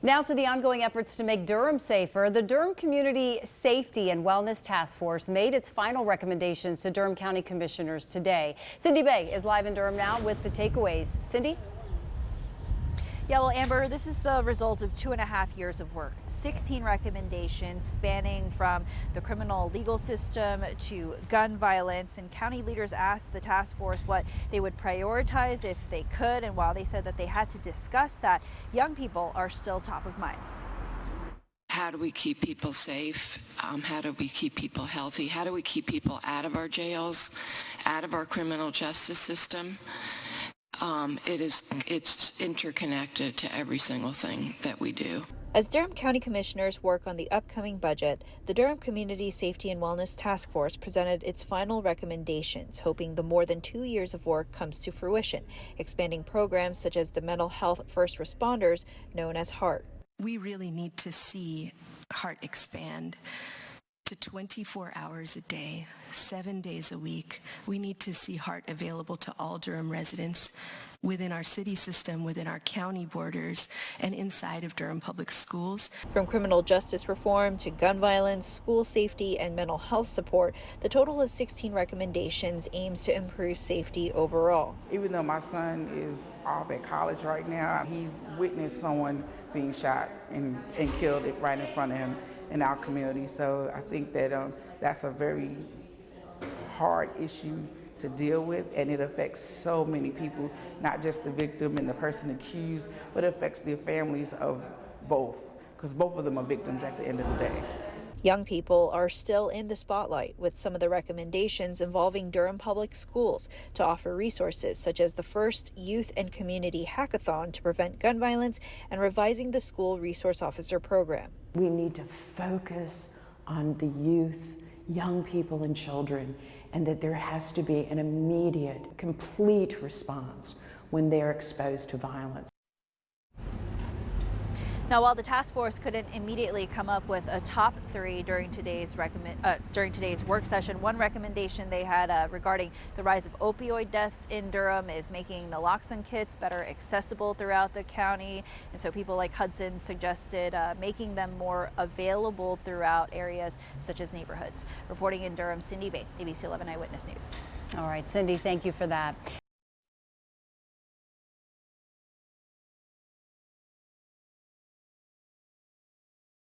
Now to the ongoing efforts to make Durham safer. The Durham Community Safety and Wellness Task Force made its final recommendations to Durham County Commissioners today. Cindy Bay is live in Durham now with the takeaways. Cindy? Yeah, well, Amber, this is the result of 2.5 years of work. 16 recommendations spanning from the criminal legal system to gun violence. And county leaders asked the task force what they would prioritize if they could. And while they said that they had to discuss that, young people are still top of mind. How do we keep people safe? How do we keep people healthy? How do we keep people out of our jails, out of our criminal justice system? It's interconnected to every single thing that we do. As Durham County Commissioners work on the upcoming budget, the Durham Community Safety and Wellness Task Force presented its final recommendations, hoping the more than 2 years of work comes to fruition, expanding programs such as the mental health first responders, known as HEART. We really need to see HEART expand to 24 hours a day, 7 days a week. We need to see HEART available to all Durham residents within our city system, within our county borders, and inside of Durham public schools. From criminal justice reform to gun violence, school safety, and mental health support, the total of 16 recommendations aims to improve safety overall. Even though my son is off at college right now, he's witnessed someone being shot and killed right in front of him in our community. So I think that that's a very hard issue to deal with, and it affects so many people, not just the victim and the person accused, but it affects the families of both, because both of them are victims at the end of the day. Young people are still in the spotlight, with some of the recommendations involving Durham Public Schools to offer resources such as the first Youth and Community Hackathon to prevent gun violence and revising the School Resource Officer program. We need to focus on the youth, young people and children, and that there has to be an immediate, complete response when they're exposed to violence. Now, while the task force couldn't immediately come up with a top 3 during today's work session, one recommendation they had regarding the rise of opioid deaths in Durham is making naloxone kits better accessible throughout the county. And so people like Hudson suggested making them more available throughout areas such as neighborhoods. Reporting in Durham, Cindy Bay, ABC 11 Eyewitness News. All right, Cindy, thank you for that.